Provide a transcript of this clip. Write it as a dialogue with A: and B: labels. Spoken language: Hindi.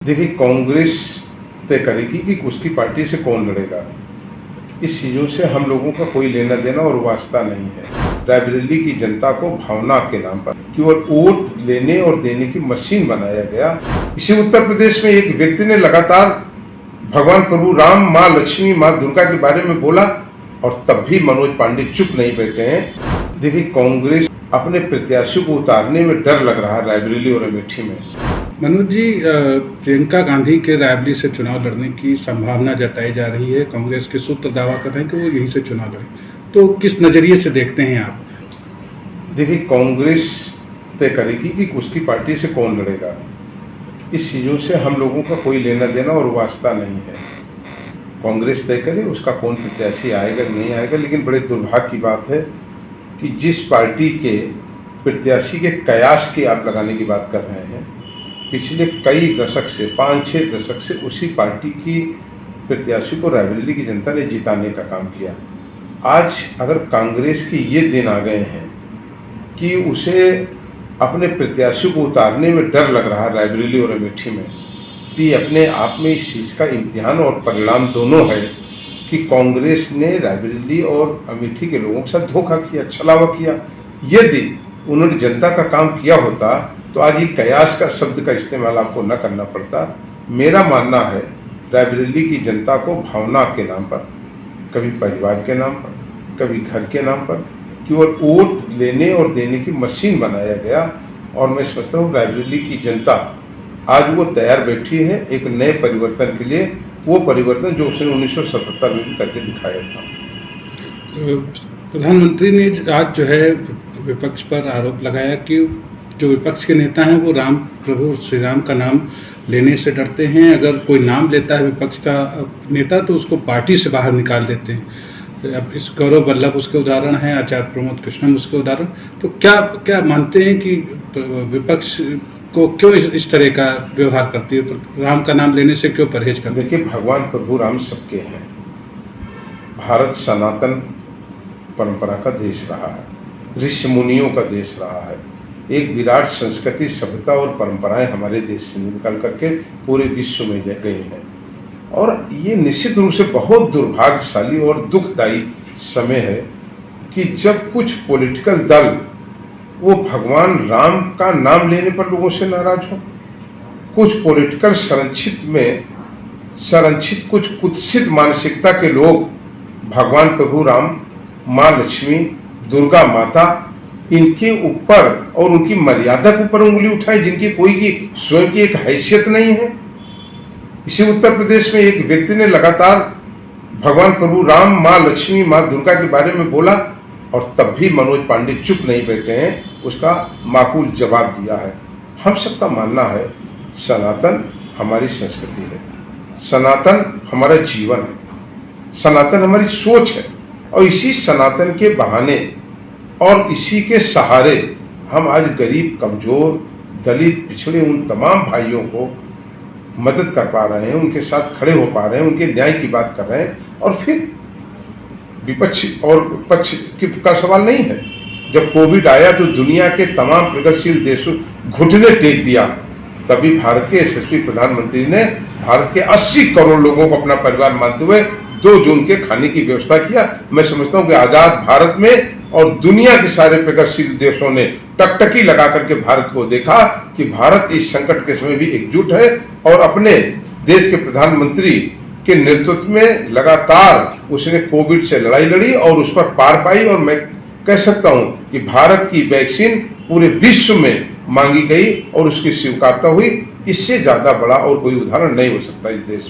A: देखिए, कांग्रेस तय करेगी कि उसकी पार्टी से कौन लड़ेगा। इस चीज़ों से हम लोगों का कोई लेना देना और वास्ता नहीं है। रायबरेली की जनता को भावना के नाम पर केवल वोट लेने और देने की मशीन बनाया गया। इसी उत्तर प्रदेश में एक व्यक्ति ने लगातार भगवान प्रभु राम, माँ लक्ष्मी, माँ दुर्गा के बारे में बोला और तब भी मनोज पांडे चुप नहीं बैठे हैं। देखिए, कांग्रेस अपने प्रत्याशियों को उतारने में डर लग रहा है रायबरेली और अमेठी में।
B: मनोज जी, प्रियंका गांधी के रायबरेली से चुनाव लड़ने की संभावना जताई जा रही है। कांग्रेस के सूत्र दावा कर रहे हैं कि वो यहीं से चुनाव लड़े, तो किस नजरिए से देखते हैं आप?
A: देखिए, कांग्रेस तय करेगी कि उसकी पार्टी से कौन लड़ेगा। इस चीज़ों से हम लोगों का कोई लेना देना और वास्ता नहीं है। कांग्रेस तय करे उसका कौन प्रत्याशी आएगा नहीं आएगा, लेकिन बड़े दुर्भाग्य की बात है कि जिस पार्टी के प्रत्याशी के कयास की आप लगाने की बात कर रहे हैं, पिछले कई दशक से 5-6 दशक से उसी पार्टी की प्रत्याशी को रायबरेली की जनता ने जिताने का काम किया। आज अगर कांग्रेस के ये दिन आ गए हैं कि उसे अपने प्रत्याशी को उतारने में डर लग रहा है रायबरेली और अमेठी में, तो ये अपने आप में इस चीज़ का इम्तिहान और परिणाम दोनों है कि कांग्रेस ने रायबरेली और अमेठी के लोगों के साथ धोखा किया, छलावा किया। यदि उन्होंने जनता का काम किया होता तो आज ये कयास का शब्द का इस्तेमाल आपको न करना पड़ता। मेरा मानना है रायबरेली की जनता को भावना के नाम पर, कभी परिवार के नाम पर, कभी घर के नाम पर केवल वोट लेने और देने की मशीन बनाया गया। और मैं समझता हूँ रायबरेली की जनता आज वो तैयार बैठी है एक नए परिवर्तन के लिए, वो परिवर्तन जो उसने 1977 में भी करके दिखाया था।
B: प्रधानमंत्री ने आज जो है विपक्ष पर आरोप लगाया कि जो विपक्ष के नेता हैं वो राम, प्रभु श्री राम का नाम लेने से डरते हैं। अगर कोई नाम लेता है विपक्ष का नेता तो उसको पार्टी से बाहर निकाल देते हैं। अब इस गौरव वल्लभ उसके उदाहरण हैं, आचार्य प्रमोद कृष्णम उसके उदाहरण। तो क्या मानते हैं कि विपक्ष को क्यों इस तरह का व्यवहार करती है, तो राम का नाम लेने से क्यों परहेज करती है?
A: देखिए, भगवान प्रभु राम सबके हैं। भारत सनातन परंपरा का देश रहा है, ऋषि मुनियों का देश रहा है। एक विराट संस्कृति, सभ्यता और परंपराएं हमारे देश से निकल करके पूरे विश्व में गई हैं। और ये निश्चित रूप से बहुत दुर्भाग्यशाली और दुखदायी समय है कि जब कुछ पॉलिटिकल दल वो भगवान राम का नाम लेने पर लोगों से नाराज हो, कुछ पॉलिटिकल संरक्षित कुछ कुत्सित मानसिकता के लोग भगवान प्रभु राम, माँ लक्ष्मी, दुर्गा माता, इनके ऊपर और उनकी मर्यादा के ऊपर उंगली उठाए, जिनकी कोई की स्वयं की एक हैसियत नहीं है। इसी उत्तर प्रदेश में एक व्यक्ति ने लगातार भगवान प्रभु राम, माँ लक्ष्मी, माँ दुर्गा के बारे में बोला और तब भी मनोज पांडे चुप नहीं बैठे हैं, उसका माकूल जवाब दिया है। हम सबका मानना है सनातन हमारी संस्कृति है, सनातन हमारा जीवन है, सनातन हमारी सोच है। और इसी सनातन के बहाने और इसी के सहारे हम आज गरीब, कमजोर, दलित, पिछड़े उन तमाम भाइयों को मदद कर पा रहे हैं, उनके साथ खड़े हो पा रहे हैं, उनके न्याय की बात कर रहे हैं। और फिर विपक्ष और पक्ष का सवाल नहीं है। जब कोविड आया तो दुनिया के तमाम प्रगतिशील देशों घुटने टेक दिया, तभी भारत के यशस्वी प्रधानमंत्री ने भारत के 80 करोड़ लोगों को अपना परिवार मानते हुए 2 जून के खाने की व्यवस्था किया। मैं समझता हूं कि आजाद भारत में और दुनिया के सारे प्रगतिशील देशों ने टकटकी लगा करके भारत को देखा कि भारत इस संकट के समय भी एकजुट है और अपने देश के प्रधानमंत्री के नेतृत्व में लगातार उसने कोविड से लड़ाई लड़ी और उस पर पार पाई। और मैं कह सकता हूं कि भारत की वैक्सीन पूरे विश्व में मांगी गई और उसकी स्वीकारता हुई। इससे ज्यादा बड़ा और कोई उदाहरण नहीं हो सकता इस देश में।